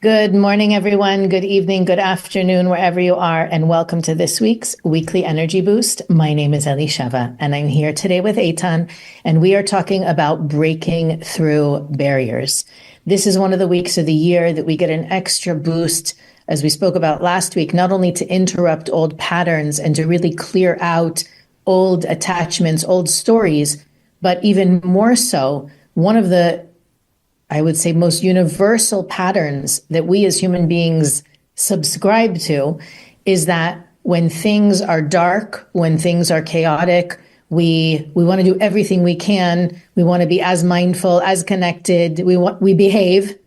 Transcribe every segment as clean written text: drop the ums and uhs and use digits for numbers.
Good morning, everyone. Good evening, good afternoon, wherever you are, and welcome to this week's Weekly Energy Boost. My name is Elisheva, and I'm here today with Eitan, and we are talking about breaking through barriers. This is one of the weeks of the year that we get an extra boost, as we spoke about last week, not only to interrupt old patterns and to really clear out old attachments, old stories, but even more so, one of the I would say most universal patterns that we as human beings subscribe to is that when things are dark, when things are chaotic, we want to do everything we can. We want to be as mindful, as connected. We behave.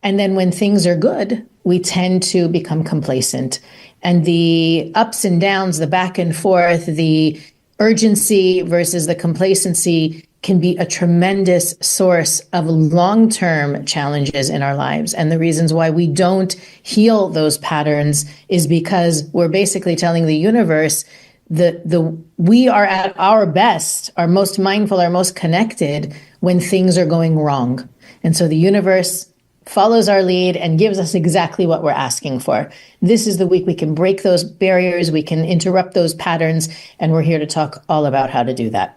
And then when things are good, we tend to become complacent. And the ups and downs, the back and forth, the urgency versus the complacency can be a tremendous source of long-term challenges in our lives. And the reasons why we don't heal those patterns is because we're basically telling the universe that we are at our best, our most mindful, our most connected when things are going wrong. And so the universe follows our lead and gives us exactly what we're asking for. This is the week we can break those barriers, we can interrupt those patterns, and we're here to talk all about how to do that.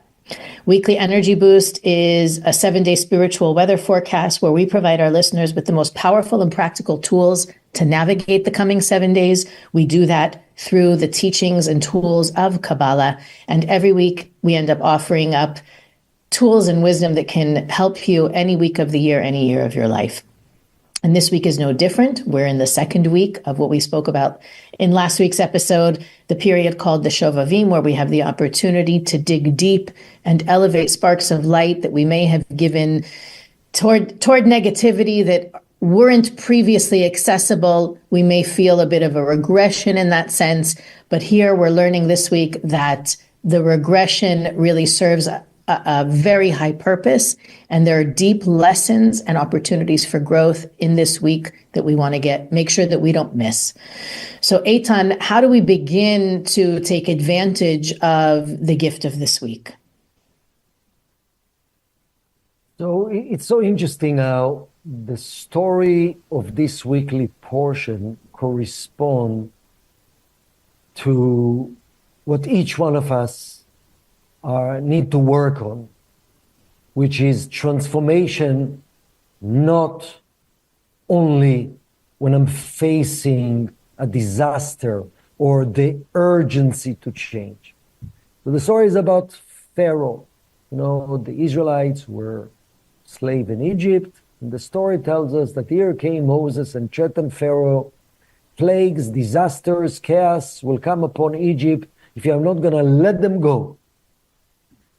Weekly Energy Boost is a 7-day spiritual weather forecast where we provide our listeners with the most powerful and practical tools to navigate the coming 7 days. We do that through the teachings and tools of Kabbalah. And every week we end up offering up tools and wisdom that can help you any week of the year, any year of your life. And this week is no different. We're in the second week of what we spoke about in last week's episode, the period called the Shovavim, where we have the opportunity to dig deep and elevate sparks of light that we may have given toward negativity that weren't previously accessible. We may feel a bit of a regression in that sense, but here we're learning this week that the regression really serves a very high purpose, and there are deep lessons and opportunities for growth in this week that we want to make sure that we don't miss. So Eitan, how do we begin to take advantage of the gift of this week? So it's so interesting how the story of this weekly portion corresponds to what each one of us need to work on, which is transformation, not only when I'm facing a disaster or the urgency to change. So the story is about Pharaoh. You know, the Israelites were slaves in Egypt. And the story tells us that here came Moses and threatened Pharaoh. Plagues, disasters, chaos will come upon Egypt if you are not going to let them go.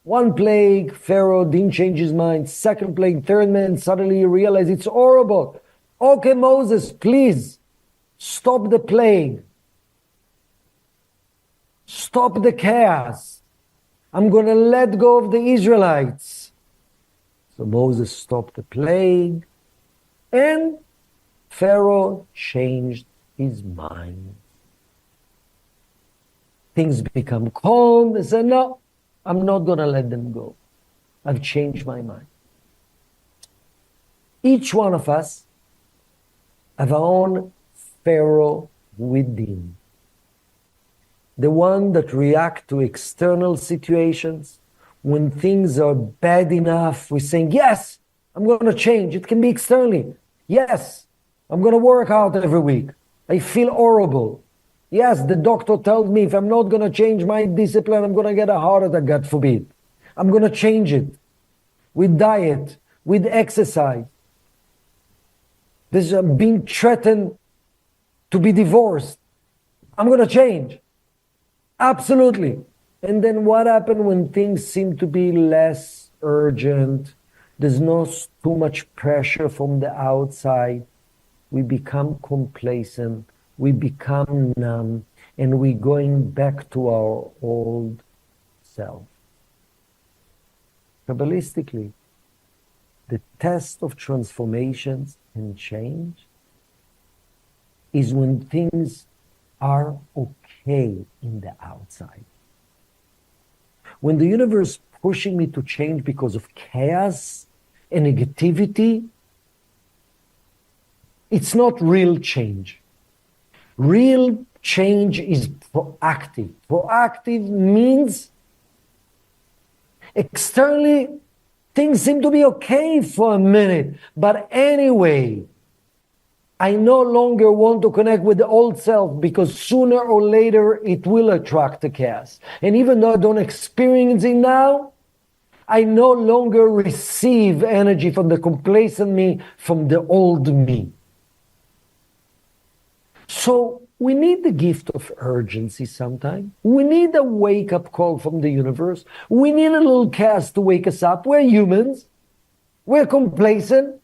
One plague, Pharaoh didn't change his mind. Second plague, third man, suddenly he realized it's horrible. Okay, Moses, please, stop the plague. Stop the chaos. I'm going to let go of the Israelites. So Moses stopped the plague, and Pharaoh changed his mind. Things become calm. They said, no, I'm not going to let them go. I've changed my mind. Each one of us have our own Pharaoh within. The one that reacts to external situations. When things are bad enough, we're saying, yes, I'm going to change. It can be externally. Yes, I'm going to work out every week. I feel horrible. Yes, the doctor tells me if I'm not going to change my discipline, I'm going to get a heart attack, God forbid. I'm going to change it with diet, with exercise. This being threatened to be divorced. I'm going to change. Absolutely. And then what happens when things seem to be less urgent? There's not too much pressure from the outside. We become complacent. We become numb, and we're going back to our old self. Kabbalistically, the test of transformations and change is when things are okay in the outside. When the universe pushing me to change because of chaos and negativity, It's not real change. Real change is proactive. Proactive means externally things seem to be okay for a minute, but anyway, I no longer want to connect with the old self because sooner or later it will attract the chaos. And even though I don't experience it now, I no longer receive energy from the complacent me, from the old me. So we need the gift of urgency sometimes. We need a wake-up call from the universe. We need a little chaos to wake us up. We're humans. We're complacent.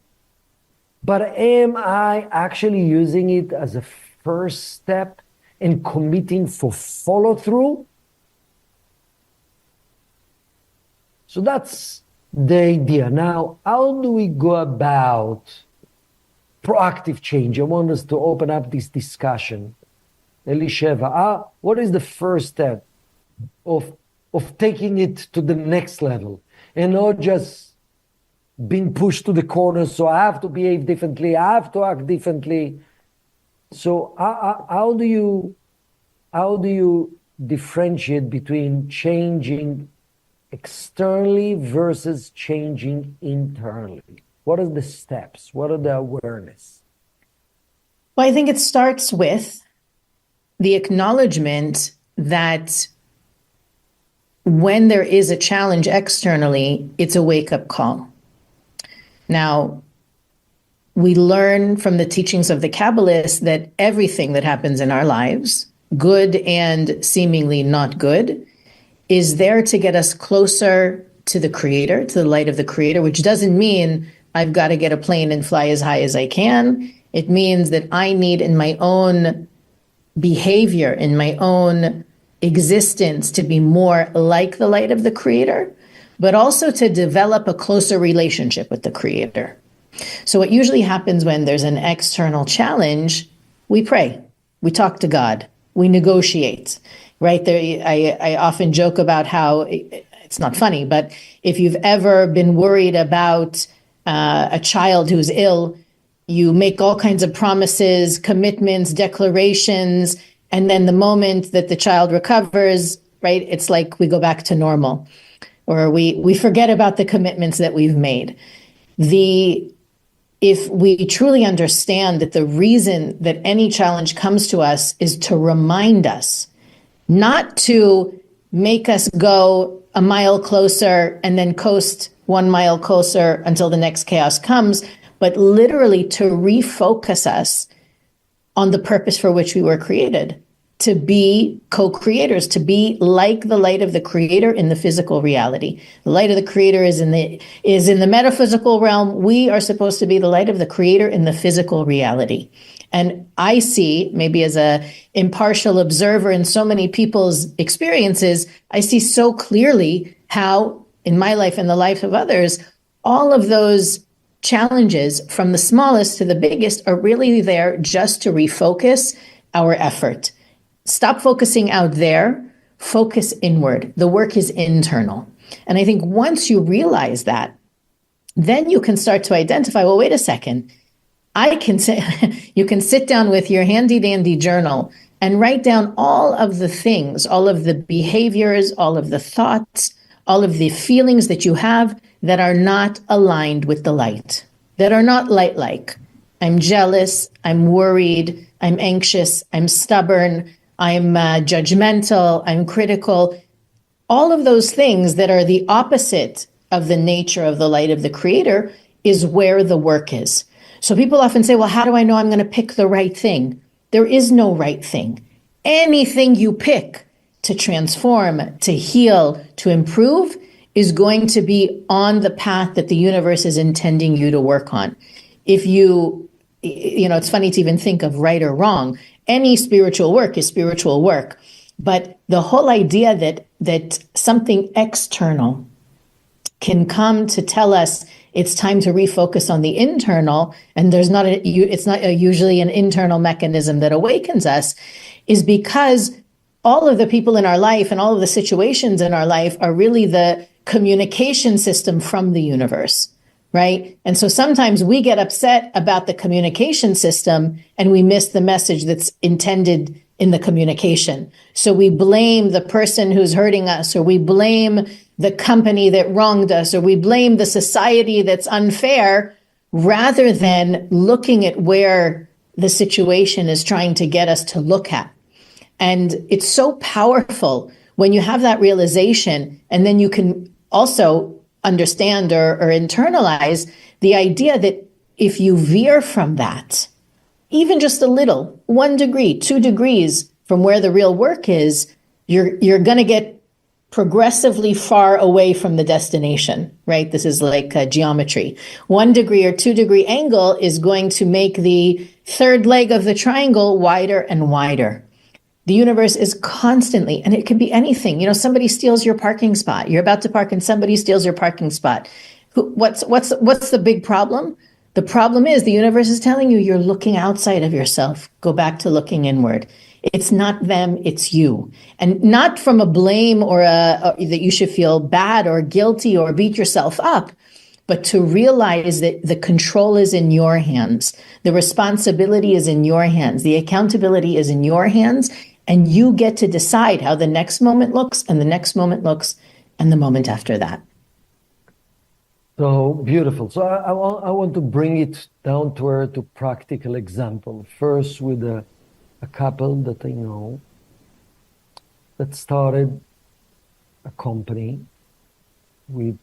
But am I actually using it as a first step and committing for follow-through? So that's the idea. Now, how do we go about proactive change? I want us to open up this discussion. Elisheva, what is the first step of taking it to the next level and not just being pushed to the corner, so I have to behave differently, I have to act differently. So how do you differentiate between changing externally versus changing internally? What are the steps? What are the awareness? Well, I think it starts with the acknowledgement that when there is a challenge externally, it's a wake-up call. Now, we learn from the teachings of the Kabbalists that everything that happens in our lives, good and seemingly not good, is there to get us closer to the Creator, to the light of the Creator, which doesn't mean I've got to get a plane and fly as high as I can. It means that I need in my own behavior, in my own existence, to be more like the light of the Creator, but also to develop a closer relationship with the Creator. So what usually happens when there's an external challenge, we pray, we talk to God, we negotiate, right? There, I often joke about how, it's not funny, but if you've ever been worried about a child who's ill, you make all kinds of promises, commitments, declarations, and then the moment that the child recovers, right, it's like we go back to normal. Or we forget about the commitments that we've made. If we truly understand that the reason that any challenge comes to us is to remind us, not to make us go a mile closer and then coast 1 mile closer until the next chaos comes, but literally to refocus us on the purpose for which we were created. To be co-creators, to be like the light of the Creator in the physical reality. The light of the Creator is in the metaphysical realm. We are supposed to be the light of the Creator in the physical reality. And I see, maybe as a impartial observer in so many people's experiences, I see so clearly how, in my life and the life of others, all of those challenges, from the smallest to the biggest, are really there just to refocus our effort. Stop focusing out there, focus inward. The work is internal. And I think once you realize that, then you can start to identify, well, wait a second. You can sit down with your handy dandy journal and write down all of the things, all of the behaviors, all of the thoughts, all of the feelings that you have that are not aligned with the light, that are not light-like. I'm jealous, I'm worried, I'm anxious, I'm stubborn, I'm judgmental, I'm critical. All of those things that are the opposite of the nature of the light of the Creator is where the work is. So people often say, well, how do I know I'm going to pick the right thing? There is no right thing. Anything you pick to transform, to heal, to improve is going to be on the path that the universe is intending you to work on. If it's funny to even think of right or wrong. Any spiritual work is spiritual work. But the whole idea that something external can come to tell us it's time to refocus on the internal, and it's not usually an internal mechanism that awakens us, is because all of the people in our life and all of the situations in our life are really the communication system from the universe. right? And so sometimes we get upset about the communication system and we miss the message that's intended in the communication. So we blame the person who's hurting us, or we blame the company that wronged us, or we blame the society that's unfair, rather than looking at where the situation is trying to get us to look at. And it's so powerful when you have that realization, and then you can also understand or internalize the idea that if you veer from that, even just a little, 1 degree, 2 degrees from where the real work is, you're going to get progressively far away from the destination, right? This is like geometry. 1 degree or 2 degree angle is going to make the third leg of the triangle wider and wider. The universe is constantly, and it can be anything. Somebody steals your parking spot. You're about to park and somebody steals your parking spot. What's the big problem? The problem is the universe is telling you you're looking outside of yourself. Go back to looking inward. It's not them, it's you. And not from a blame or that you should feel bad or guilty or beat yourself up, but to realize that the control is in your hands. The responsibility is in your hands. The accountability is in your hands. And you get to decide how the next moment looks, and the next moment looks, and the moment after that. So beautiful. So I want to bring it down to earth, to practical example. First with a couple that I know that started a company with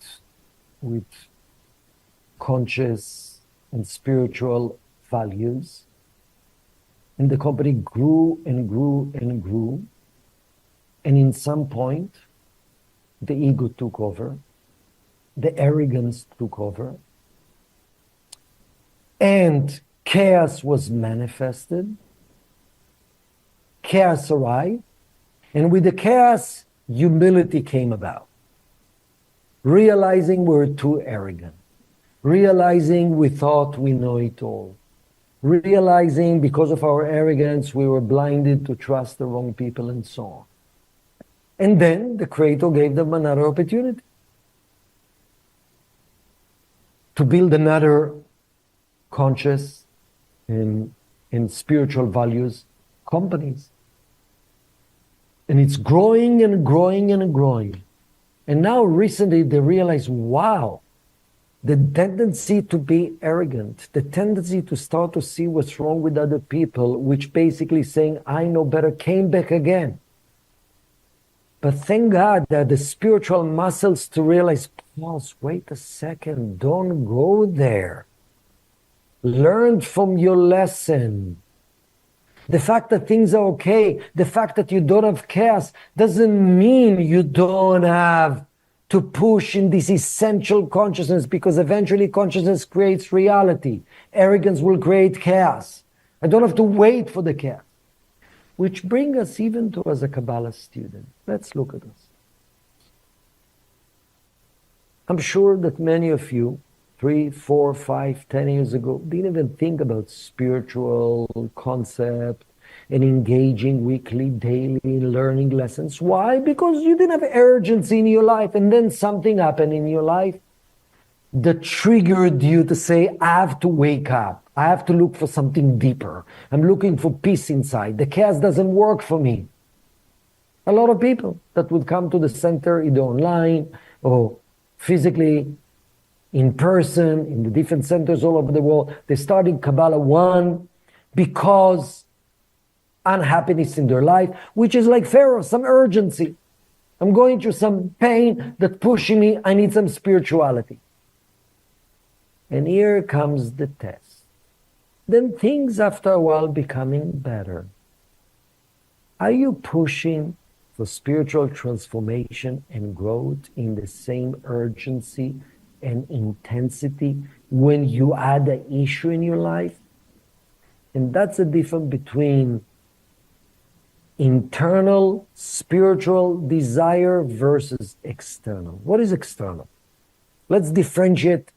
conscious and spiritual values. And the company grew and grew and grew. And in some point, the ego took over. The arrogance took over. And chaos was manifested. Chaos arrived. And with the chaos, humility came about. Realizing we're too arrogant. Realizing we thought we know it all. Realizing because of our arrogance, we were blinded to trust the wrong people and so on. And then the Creator gave them another opportunity to build another conscious and spiritual values companies. And it's growing and growing and growing. And now recently they realize, wow, the tendency to be arrogant, the tendency to start to see what's wrong with other people, which basically saying, I know better, came back again. But thank God that the spiritual muscles to realize, pause, wait a second, don't go there. Learn from your lesson. The fact that things are okay, the fact that you don't have chaos, doesn't mean you don't have to push in this essential consciousness, because eventually consciousness creates reality. Arrogance will create chaos. I don't have to wait for the chaos. Which brings us even to as a Kabbalah student. Let's look at this. I'm sure that many of you, 3, 4, 5, 10 years ago, didn't even think about spiritual concept and engaging weekly, daily learning lessons. Why? Because you didn't have urgency in your life, and then something happened in your life that triggered you to say, I have to wake up. I have to look for something deeper. I'm looking for peace inside. The chaos doesn't work for me. A lot of people that would come to the center, either online or physically, in person, in the different centers all over the world, they started Kabbalah 1 because unhappiness in their life, which is like Pharaoh, some urgency. I'm going through some pain that's pushing me. I need some spirituality. And here comes the test. Then things after a while becoming better. Are you pushing for spiritual transformation and growth in the same urgency and intensity when you add an issue in your life? And that's the difference between internal spiritual desire versus external. What is external? Let's differentiate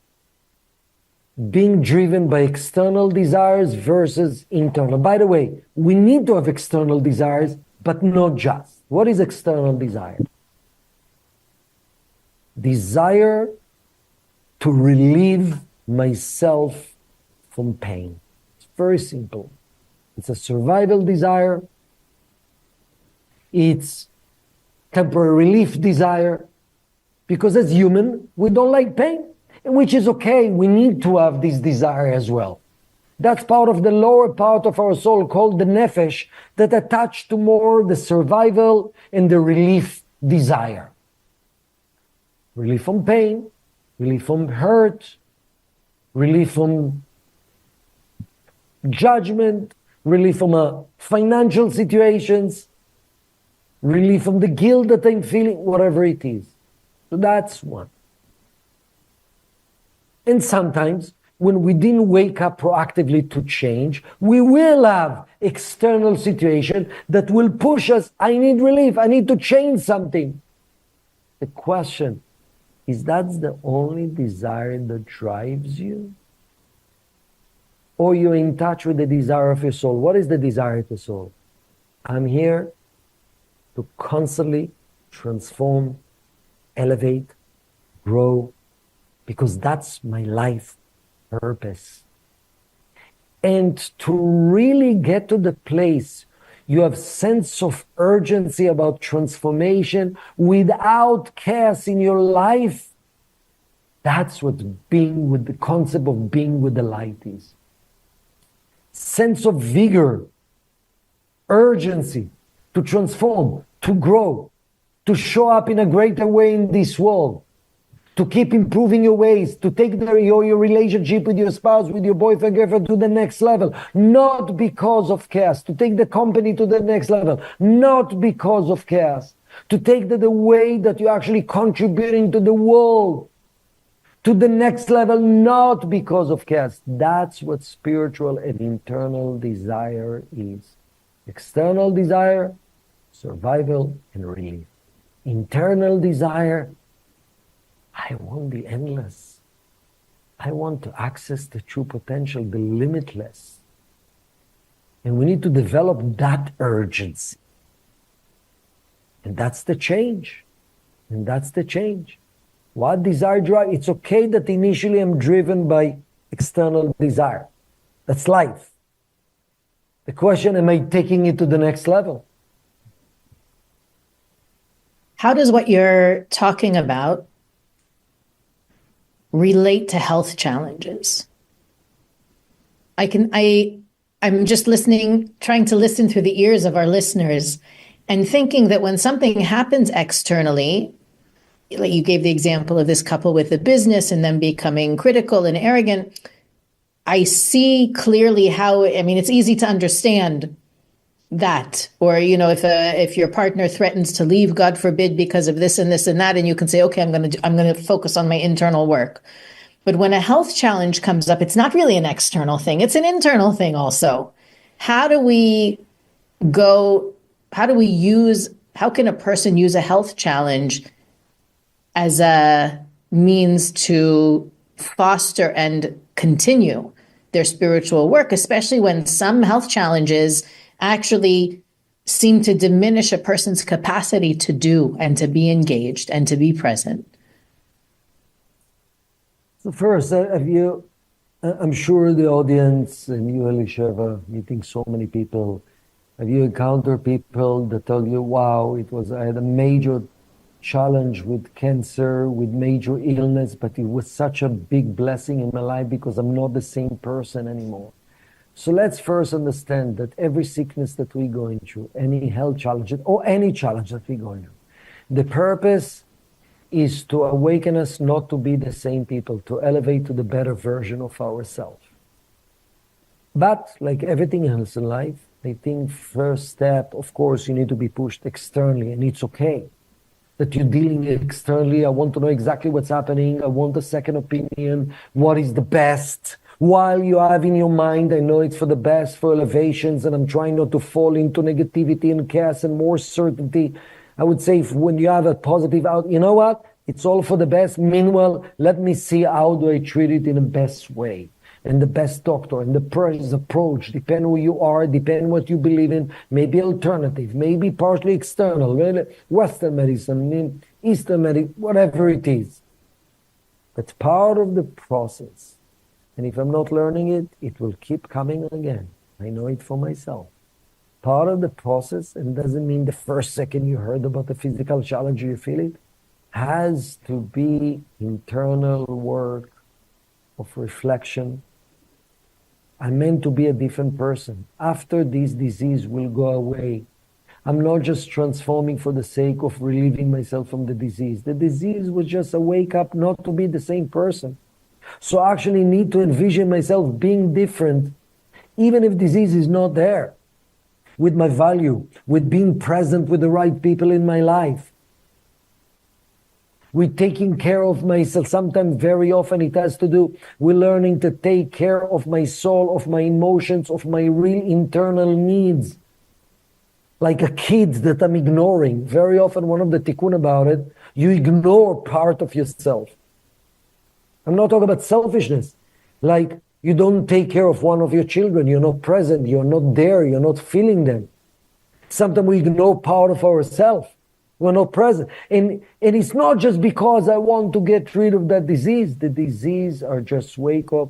being driven by external desires versus internal. By the way, we need to have external desires, but not just. What is external desire? Desire to relieve myself from pain. It's very simple. It's a survival desire. It's temporary relief desire. Because as human, we don't like pain, which is okay. We need to have this desire as well. That's part of the lower part of our soul called the nefesh that attach to more the survival and the relief desire. Relief from pain, relief from hurt, relief from judgment, relief from financial situations, relief from the guilt that I'm feeling, whatever it is. So that's one. And sometimes, when we didn't wake up proactively to change, we will have external situation that will push us, I need relief, I need to change something. The question is, that's the only desire that drives you? Or you're in touch with the desire of your soul? What is the desire of the soul? I'm here to constantly transform, elevate, grow, because that's my life purpose. And to really get to the place you have sense of urgency about transformation without chaos in your life, that's what being with the concept of being with the light is. Sense of vigor, urgency to transform, to grow, to show up in a greater way in this world, to keep improving your ways, to take your relationship with your spouse, with your boyfriend, girlfriend to the next level, not because of chaos, to take the company to the next level, not because of chaos, to take the way that you're actually contributing to the world to the next level, not because of chaos. That's what spiritual and internal desire is. External desire, survival and relief. Internal desire, I want the endless. I want to access the true potential, the limitless. And we need to develop that urgency. And that's the change. And that's the change. What desire drive? It's okay that initially I'm driven by external desire. That's life. The question, am I taking it to the next level? How does what you're talking about relate to health challenges? I'm just listening, trying to listen through the ears of our listeners and thinking that when something happens externally, like you gave the example of this couple with the business and them becoming critical and arrogant, I see clearly how, it's easy to understand that. Or, if your partner threatens to leave, God forbid, because of this and this and that, and you can say, okay, I'm going to focus on my internal work. But when a health challenge comes up, it's not really an external thing. It's an internal thing also. How can a person use a health challenge as a means to foster and continue their spiritual work, especially when some health challenges actually seem to diminish a person's capacity to do and to be engaged and to be present? So first, I'm sure the audience and you, Elisheva, meeting so many people, have you encountered people that tell you, wow, I had a major challenge with cancer, with major illness, but it was such a big blessing in my life because I'm not the same person anymore. So let's first understand that every sickness that we're going through, any health challenge, or any challenge that we're going through, the purpose is to awaken us not to be the same people, to elevate to the better version of ourselves. But like everything else in life, I think first step, of course, you need to be pushed externally, and it's okay that you're dealing externally. I want to know exactly what's happening. I want a second opinion. What is the best? While you have in your mind, I know it's for the best, for elevations, and I'm trying not to fall into negativity and chaos and more certainty. I would say when you have a positive out, you know what? It's all for the best. Meanwhile, let me see how do I treat it in the best way. And the best doctor and the person's approach, depend who you are, depend what you believe in, maybe alternative, maybe partly external, Western medicine, Eastern medicine, whatever it is. That's part of the process. And if I'm not learning it, it will keep coming again. I know it for myself. Part of the process, and doesn't mean the first second you heard about the physical challenge you feel it, has to be internal work of reflection. I'm meant to be a different person. After this disease will go away, I'm not just transforming for the sake of relieving myself from the disease. The disease was just a wake up not to be the same person. So I actually need to envision myself being different, even if disease is not there, with my value, with being present with the right people in my life, with taking care of myself. Sometimes, very often, it has to do with learning to take care of my soul, of my emotions, of my real internal needs. Like a kid that I'm ignoring. Very often, one of the tikkun about it, you ignore part of yourself. I'm not talking about selfishness. Like you don't take care of one of your children. You're not present. You're not there. You're not feeling them. Sometimes we ignore part of ourselves. We're not present. And it's not just because I want to get rid of that disease. The disease are just wake up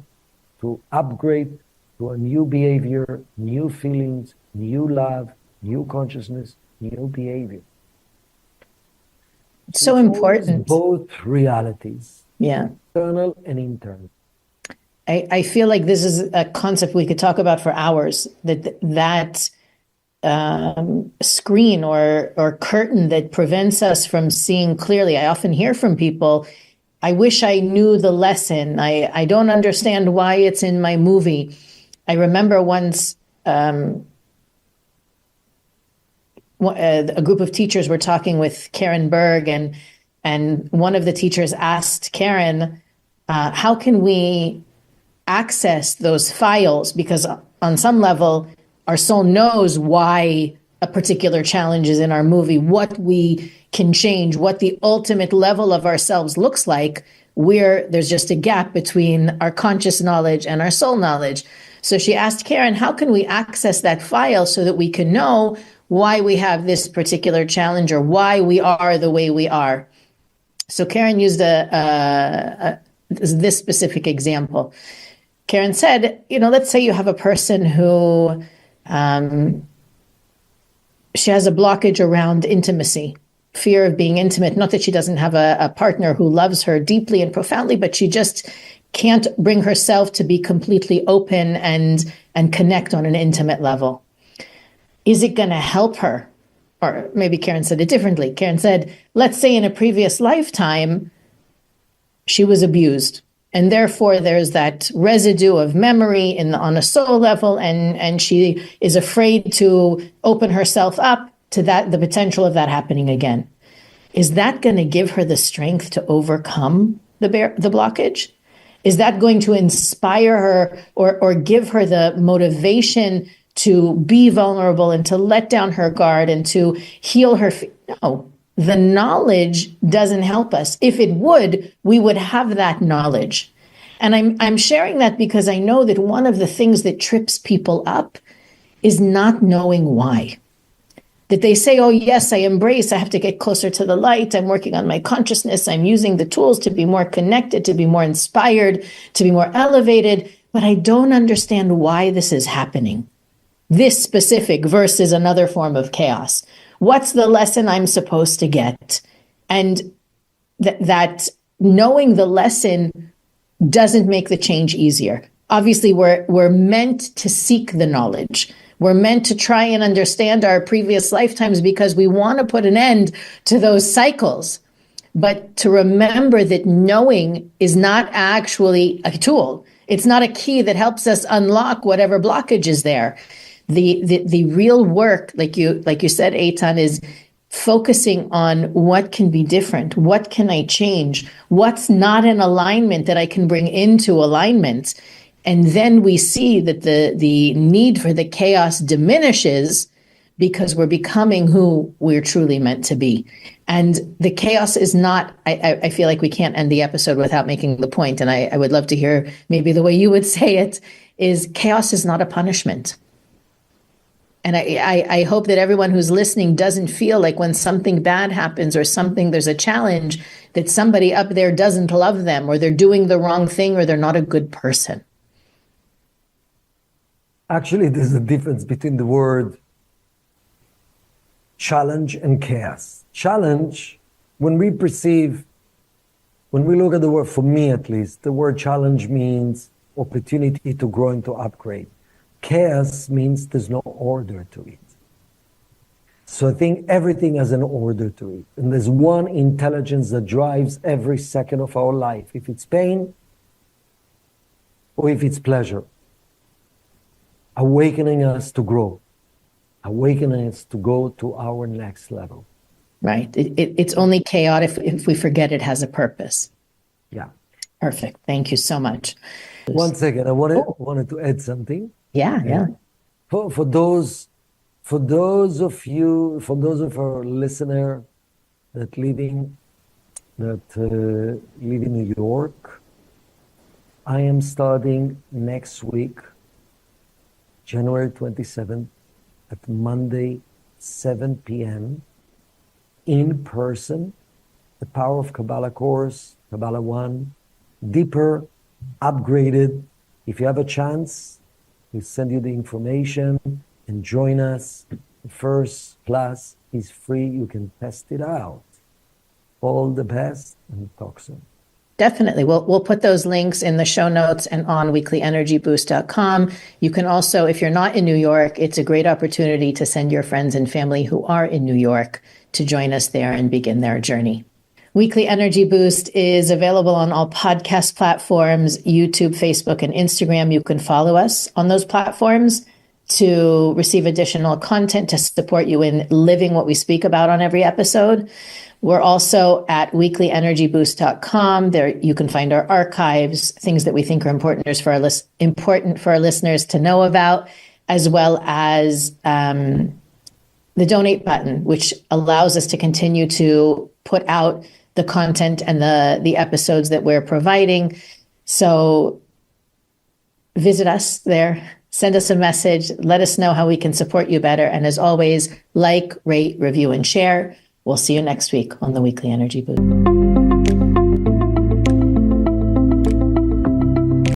to upgrade to a new behavior, new feelings, new love, new consciousness, new behavior. So important. Both realities. Yeah. External and internal. I feel like this is a concept we could talk about for hours, that screen or curtain that prevents us from seeing clearly. I often hear from people, I wish I knew the lesson. I don't understand why it's in my movie. I remember once a group of teachers were talking with Karen Berg, and one of the teachers asked Karen, how can we access those files? Because on some level, our soul knows why a particular challenge is in our movie, what we can change, what the ultimate level of ourselves looks like, where there's just a gap between our conscious knowledge and our soul knowledge. So she asked Karen, how can we access that file so that we can know why we have this particular challenge or why we are the way we are? So Karen used this specific example. Karen said, let's say you have a person who she has a blockage around intimacy, fear of being intimate. Not that she doesn't have a partner who loves her deeply and profoundly, but she just can't bring herself to be completely open and connect on an intimate level. Is it going to help her? Or maybe Karen said it differently. Karen said, let's say in a previous lifetime, she was abused. And therefore, there's that residue of memory on a soul level, and she is afraid to open herself up to the potential of that happening again. Is that going to give her the strength to overcome the blockage? Is that going to inspire her or give her the motivation to be vulnerable and to let down her guard and to heal her? No. The knowledge doesn't help us. If it would, we would have that knowledge. And I'm sharing that because I know that one of the things that trips people up is not knowing why. That they say, oh, yes, I have to get closer to the light. I'm working on my consciousness. I'm using the tools to be more connected, to be more inspired, to be more elevated. But I don't understand why this is happening. This specific versus another form of chaos. What's the lesson I'm supposed to get? And that knowing the lesson doesn't make the change easier. Obviously, we're meant to seek the knowledge. We're meant to try and understand our previous lifetimes because we want to put an end to those cycles. But to remember that knowing is not actually a tool. It's not a key that helps us unlock whatever blockage is there. The real work, like you said, Eitan, is focusing on what can be different, what can I change, what's not in alignment that I can bring into alignment. And then we see that the need for the chaos diminishes because we're becoming who we're truly meant to be. And the chaos is not, I feel like we can't end the episode without making the point, and I would love to hear maybe the way you would say it, is chaos is not a punishment. And I hope that everyone who's listening doesn't feel like when something bad happens or there's a challenge, that somebody up there doesn't love them, or they're doing the wrong thing, or they're not a good person. Actually, there's a difference between the word challenge and chaos. Challenge, when we look at the word, for me at least, the word challenge means opportunity to grow and to upgrade. Chaos means there's no order to it. So I think everything has an order to it. And there's one intelligence that drives every second of our life, if it's pain or if it's pleasure. Awakening us to grow, awakening us to go to our next level. Right. It's only chaotic if we forget it has a purpose. Yeah. Perfect. Thank you so much. 1 second. I wanted to add something. Yeah. For those of our listener that live in New York, I am starting next week, January 27th, at Monday, 7 p.m. in person, the Power of Kabbalah course, Kabbalah 1, deeper, upgraded. If you have a chance, we'll send you the information and join us. The first class is free. You can test it out. All the best, and talk soon. Definitely. We'll put those links in the show notes and on weeklyenergyboost.com. You can also, if you're not in New York, it's a great opportunity to send your friends and family who are in New York to join us there and begin their journey. Weekly Energy Boost is available on all podcast platforms, YouTube, Facebook, and Instagram. You can follow us on those platforms to receive additional content to support you in living what we speak about on every episode. We're also at weeklyenergyboost.com. There you can find our archives, things that we think are important for our listeners to know about, as well as the donate button, which allows us to continue to put out the content and the episodes that we're providing. So visit us there, send us a message, let us know how we can support you better. And as always, like, rate, review, and share. We'll see you next week on the Weekly Energy Boost.